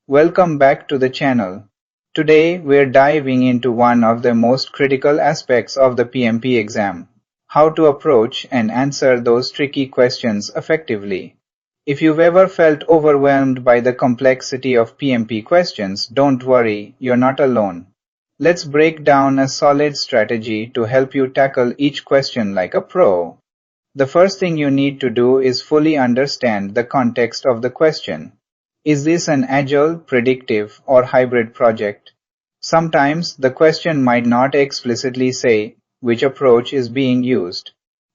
Welcome back to the channel. Today we're diving into one of the most critical aspects of the PMP exam: how to approach and answer those tricky questions effectively. If you've ever felt overwhelmed by the complexity of PMP questions, don't worry, you're not alone. Let's break down a solid strategy to help you tackle each question like a pro. The first thing you need to do is fully understand the context of the question. Is this an agile, predictive, or hybrid project? Sometimes the question might not explicitly say which approach is being used.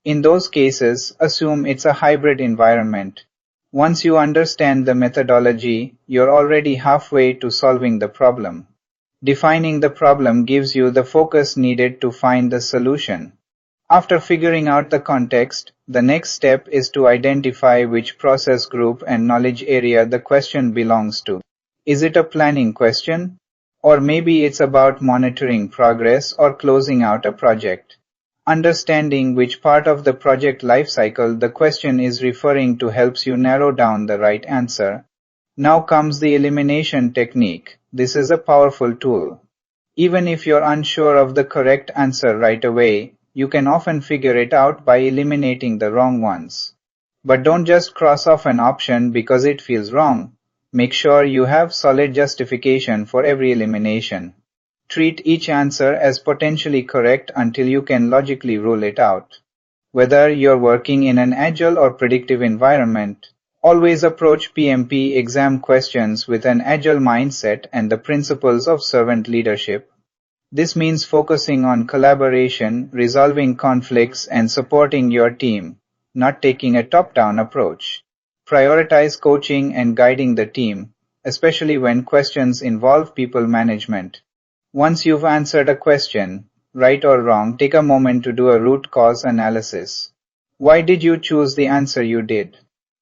In those cases, assume it's a hybrid environment. Once you understand the methodology, you're already halfway to solving the problem. Defining the problem gives you the focus needed to find the solution. After figuring out the context, the next step is to identify which process group and knowledge area the question belongs to. Is it a planning question? Or maybe it's about monitoring progress or closing out a project. Understanding which part of the project lifecycle the question is referring to helps you narrow down the right answer. Now comes the elimination technique. This is a powerful tool. Even if you're unsure of the correct answer right away, you can often figure it out by eliminating the wrong ones. But don't just cross off an option because it feels wrong. Make sure you have solid justification for every elimination. Treat each answer as potentially correct until you can logically rule it out. Whether you're working in an agile or predictive environment, always approach PMP exam questions with an agile mindset and the principles of servant leadership. This means focusing on collaboration, resolving conflicts, and supporting your team, not taking a top-down approach. Prioritize coaching and guiding the team, especially when questions involve people management. Once you've answered a question, right or wrong, take a moment to do a root cause analysis. Why did you choose the answer you did?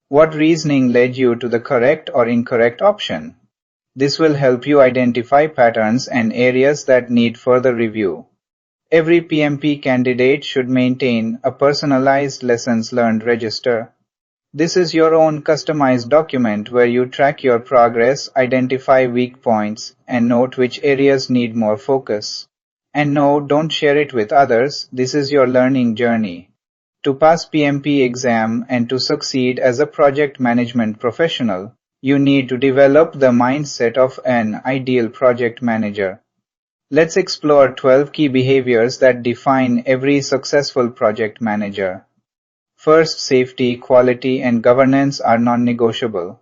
What reasoning led you to the correct or incorrect option? This will help you identify patterns and areas that need further review. Every PMP candidate should maintain a personalized lessons learned register. This is your own customized document where you track your progress, identify weak points, and note which areas need more focus. And no, don't share it with others. This is your learning journey. To pass PMP exam and to succeed as a project management professional, you need to develop the mindset of an ideal project manager. Let's explore 12 key behaviors that define every successful project manager. First, safety, quality, and governance are non-negotiable.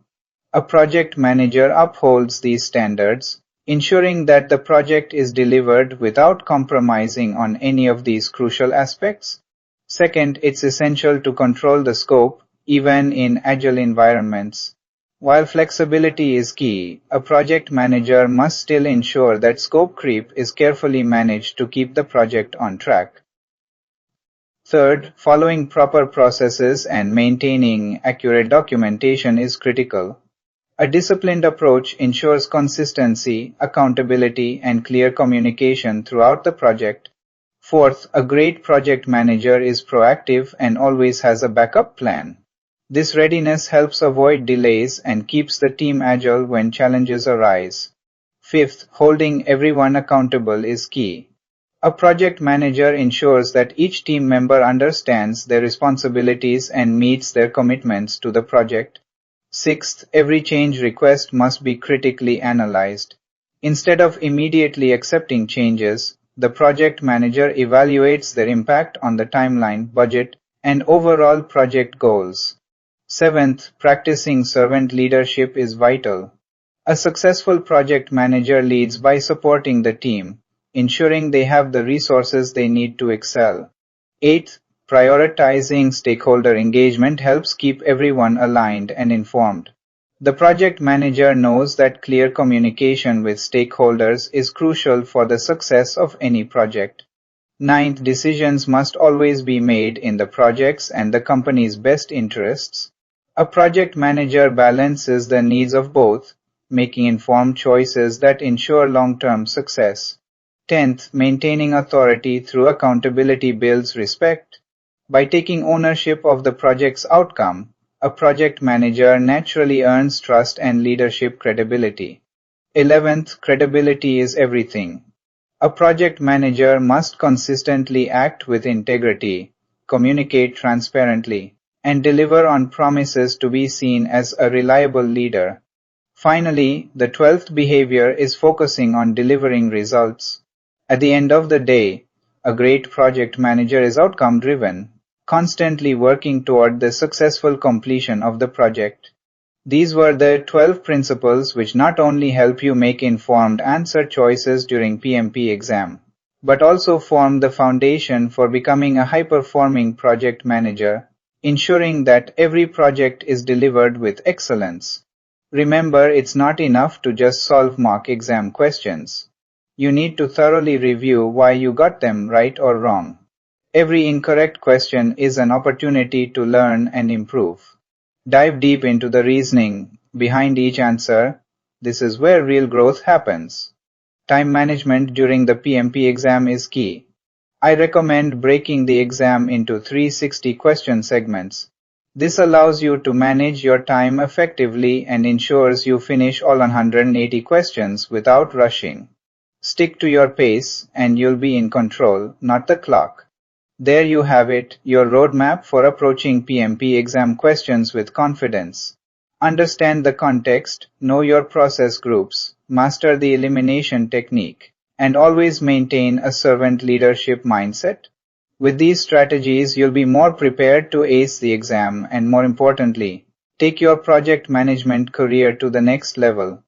A project manager upholds these standards, ensuring that the project is delivered without compromising on any of these crucial aspects. Second, it's essential to control the scope, even in agile environments. While flexibility is key, a project manager must still ensure that scope creep is carefully managed to keep the project on track. Third, following proper processes and maintaining accurate documentation is critical. A disciplined approach ensures consistency, accountability, and clear communication throughout the project. Fourth, a great project manager is proactive and always has a backup plan. This readiness helps avoid delays and keeps the team agile when challenges arise. Fifth, holding everyone accountable is key. A project manager ensures that each team member understands their responsibilities and meets their commitments to the project. Sixth, every change request must be critically analyzed. Instead of immediately accepting changes, the project manager evaluates their impact on the timeline, budget, and overall project goals. Seventh, practicing servant leadership is vital. A successful project manager leads by supporting the team, ensuring they have the resources they need to excel. Eighth, prioritizing stakeholder engagement helps keep everyone aligned and informed. The project manager knows that clear communication with stakeholders is crucial for the success of any project. Ninth, decisions must always be made in the project's and the company's best interests. A project manager balances the needs of both, making informed choices that ensure long-term success. 10th, maintaining authority through accountability builds respect. By taking ownership of the project's outcome, a project manager naturally earns trust and leadership credibility. 11th, credibility is everything. A project manager must consistently act with integrity, communicate transparently, and deliver on promises to be seen as a reliable leader. Finally, the 12th behavior is focusing on delivering results. At the end of the day, a great project manager is outcome-driven, constantly working toward the successful completion of the project. These were the 12 principles which not only help you make informed answer choices during PMP exam, but also form the foundation for becoming a high-performing project manager, ensuring that every project is delivered with excellence. Remember, it's not enough to just solve mock exam questions. You need to thoroughly review why you got them right or wrong. Every incorrect question is an opportunity to learn and improve. Dive deep into the reasoning behind each answer. This is where real growth happens. Time management during the PMP exam is key. I recommend breaking the exam into 360 question segments. This allows you to manage your time effectively and ensures you finish all 180 questions without rushing. Stick to your pace and you'll be in control, not the clock. There you have it, your roadmap for approaching PMP exam questions with confidence. Understand the context, know your process groups, master the elimination technique, and always maintain a servant leadership mindset. With these strategies, you'll be more prepared to ace the exam and, more importantly, take your project management career to the next level.